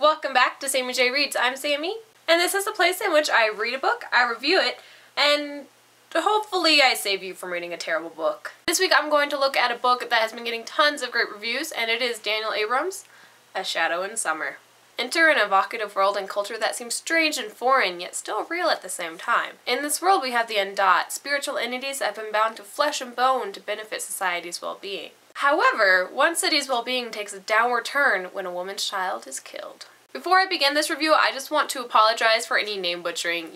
Welcome back to SamiJReads. I'm Sami, and this is the place in which I read a book, I review it, and hopefully I save you from reading a terrible book. This week I'm going to look at a book that has been getting tons of great reviews, and it is Daniel Abrams' A Shadow in Summer. Enter an evocative world and culture that seems strange and foreign, yet still real at the same time. In this world we have the andats, spiritual entities that have been bound to flesh and bone to benefit society's well-being. However, one city's well-being takes a downward turn when a woman's child is killed. Before I begin this review, I just want to apologize for any name butchering,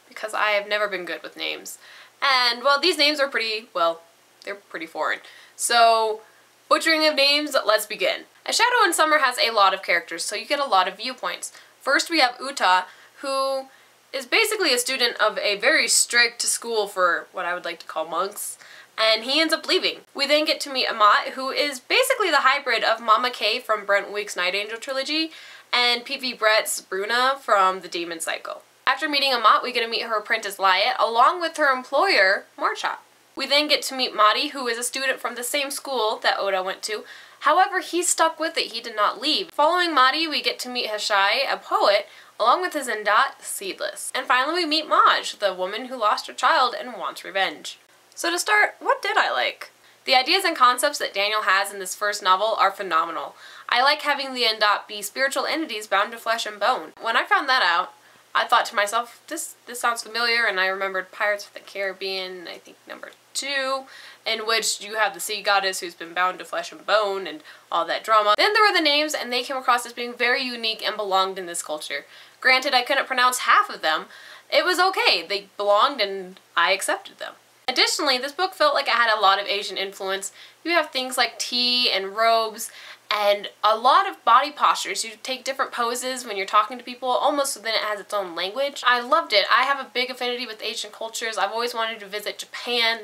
because I have never been good with names. And, well, these names are they're pretty foreign. So, butchering of names, let's begin. A Shadow in Summer has a lot of characters, so you get a lot of viewpoints. First we have Uta, who is basically a student of a very strict school for what I would like to call monks, and he ends up leaving. We then get to meet Amat, who is basically the hybrid of Mama Kay from Brent Week's Night Angel trilogy and P.V. Brett's Bruna from The Demon Cycle. After meeting Amat, we get to meet her apprentice Lyot, along with her employer, Marchot. We then get to meet Madi, who is a student from the same school that Oda went to. However, he stuck with it, he did not leave. Following Madi, we get to meet Hashai, a poet, along with his andat, Seedless. And finally we meet Maj, the woman who lost her child and wants revenge. So to start, what did I like? The ideas and concepts that Daniel has in this first novel are phenomenal. I like having the andat be spiritual entities bound to flesh and bone. When I found that out, I thought to myself, this sounds familiar, and I remembered Pirates of the Caribbean, I think number 2, in which you have the sea goddess who's been bound to flesh and bone and all that drama. Then there were the names, and they came across as being very unique and belonged in this culture. Granted, I couldn't pronounce half of them. It was okay. They belonged and I accepted them. Additionally, this book felt like it had a lot of Asian influence. You have things like tea and robes and a lot of body postures. You take different poses when you're talking to people, almost so then it has its own language. I loved it. I have a big affinity with Asian cultures. I've always wanted to visit Japan.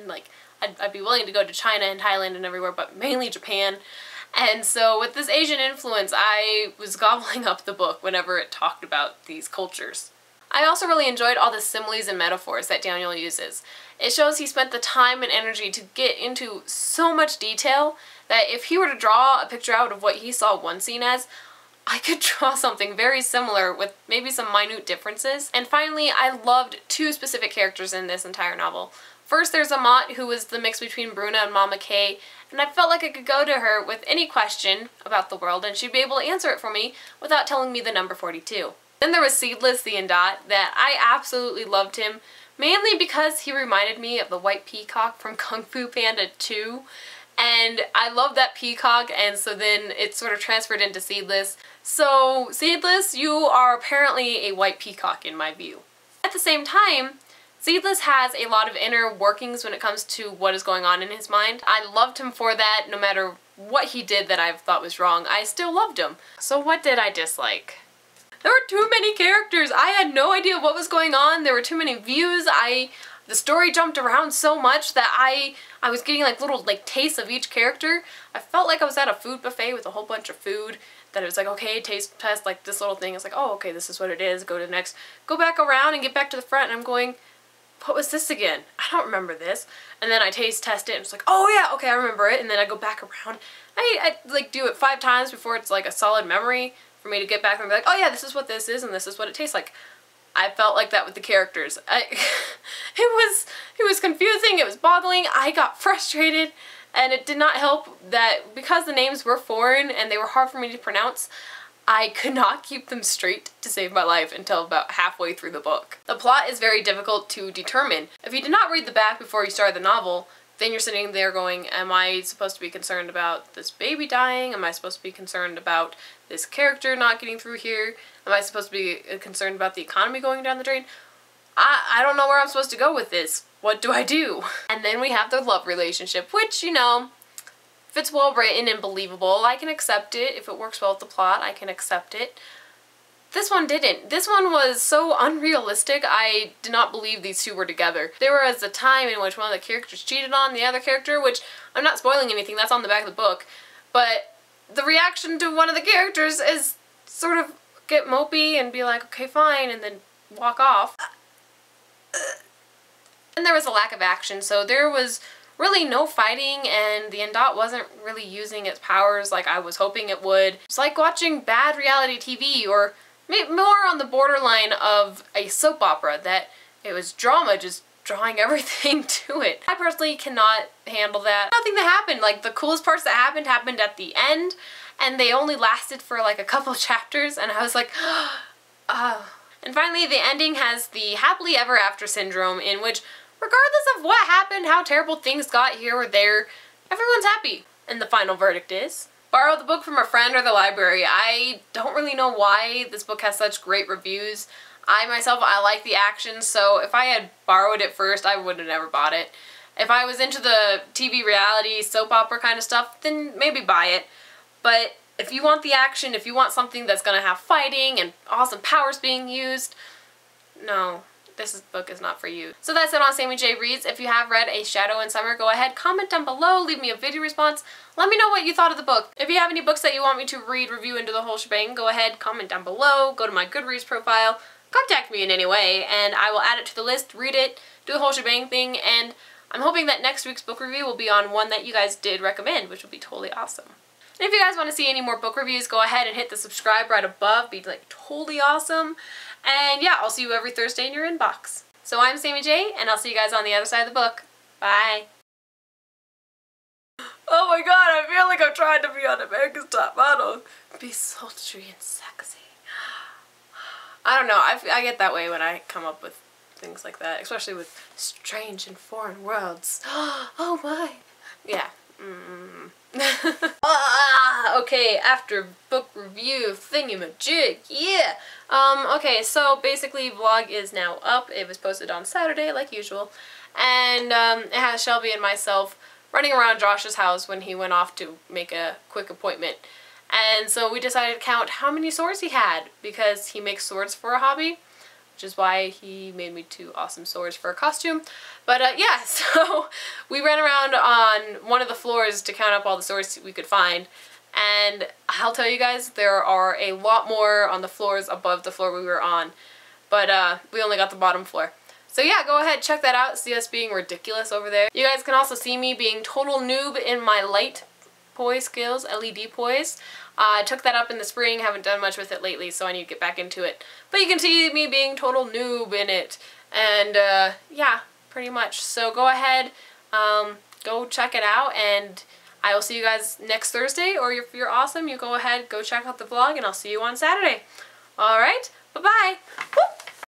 I'd be willing to go to China and Thailand and everywhere, but mainly Japan. And so with this Asian influence, I was gobbling up the book whenever it talked about these cultures. I also really enjoyed all the similes and metaphors that Daniel uses. It shows he spent the time and energy to get into so much detail that if he were to draw a picture out of what he saw one scene as, I could draw something very similar with maybe some minute differences. And finally, I loved 2 specific characters in this entire novel. First, there's Amat, who was the mix between Bruna and Mama Kay, and I felt like I could go to her with any question about the world and she'd be able to answer it for me without telling me the number 42. Then there was Seedless, the andat, that I absolutely loved him, mainly because he reminded me of the white peacock from Kung Fu Panda 2, and I love that peacock, and so then it sort of transferred into Seedless. So, Seedless, you are apparently a white peacock in my view. At the same time, Seedless has a lot of inner workings when it comes to what is going on in his mind. I loved him for that. No matter what he did that I thought was wrong, I still loved him. So what did I dislike? There were too many characters. I had no idea what was going on. There were too many views. The story jumped around so much that I was getting little tastes of each character. I felt like I was at a food buffet with a whole bunch of food that it was like, okay, taste test, this little thing. It's like, oh, okay, this is what it is. Go to the next. Go back around and get back to the front, and I'm going, what was this again? I don't remember this. And then I taste test it and it's like, oh yeah, okay, I remember it. And then I go back around. I do it 5 times before it's a solid memory for me to get back and be like, oh yeah, this is what this is and this is what it tastes like. I felt like that with the characters. It was confusing, it was boggling, I got frustrated, and it did not help that because the names were foreign and they were hard for me to pronounce, I could not keep them straight to save my life until about halfway through the book. The plot is very difficult to determine. If you did not read the back before you started the novel, then you're sitting there going, am I supposed to be concerned about this baby dying? Am I supposed to be concerned about this character not getting through here? Am I supposed to be concerned about the economy going down the drain? I don't know where I'm supposed to go with this. What do I do? And then we have their love relationship, which, if it's well written and believable, I can accept it. If it works well with the plot, I can accept it. This one didn't. This one was so unrealistic, I did not believe these two were together. There was a time in which one of the characters cheated on the other character, which I'm not spoiling anything, that's on the back of the book, but the reaction to one of the characters is sort of get mopey and be like, okay, fine, and then walk off. And there was a lack of action, so there was really no fighting, and the andat wasn't really using its powers like I was hoping it would. It's like watching bad reality TV, or more on the borderline of a soap opera, that it was drama just drawing everything to it. I personally cannot handle that. Nothing that happened, like the coolest parts that happened at the end, and they only lasted for like a couple chapters, and I was like, oh. And finally, the ending has the happily ever after syndrome, in which, regardless of what happened, how terrible things got here or there, everyone's happy. And the final verdict is, borrow the book from a friend or the library. I don't really know why this book has such great reviews. I like the action, so if I had borrowed it first, I would have never bought it. If I was into the TV reality, soap opera kind of stuff, then maybe buy it. But if you want the action, if you want something that's going to have fighting and awesome powers being used, no, this book is not for you. So that's it on SamiJReads. If you have read A Shadow in Summer, go ahead, comment down below, leave me a video response. Let me know what you thought of the book. If you have any books that you want me to read, review, and do the whole shebang, go ahead, comment down below, go to my Goodreads profile, contact me in any way, and I will add it to the list, read it, do the whole shebang thing, and I'm hoping that next week's book review will be on one that you guys did recommend, which will be totally awesome. And if you guys want to see any more book reviews, go ahead and hit the subscribe right above, be like totally awesome. And yeah, I'll see you every Thursday in your inbox. So I'm SamiJ, and I'll see you guys on the other side of the book. Bye. Oh my god, I feel like I'm trying to be on America's Top Model. Be sultry and sexy. I don't know, I get that way when I come up with things like that, especially with strange and foreign worlds. Oh my. Yeah. Okay, after book review thingamajig, yeah. Okay, so basically vlog is now up. It was posted on Saturday like usual, and it has Shelby and myself running around Josh's house when he went off to make a quick appointment. And so we decided to count how many swords he had, because he makes swords for a hobby, which is why he made me 2 awesome swords for a costume. But yeah, so we ran around on one of the floors to count up all the swords we could find. And I'll tell you guys, there are a lot more on the floors above the floor we were on. But we only got the bottom floor. So yeah, go ahead, check that out, see us being ridiculous over there. You guys can also see me being total noob in my light poise skills, LED poise. I took that up in the spring, haven't done much with it lately, so I need to get back into it. But you can see me being total noob in it. And yeah, pretty much. So go ahead, go check it out, and I will see you guys next Thursday, or if you're awesome, you go ahead, go check out the vlog, and I'll see you on Saturday. Alright, bye-bye.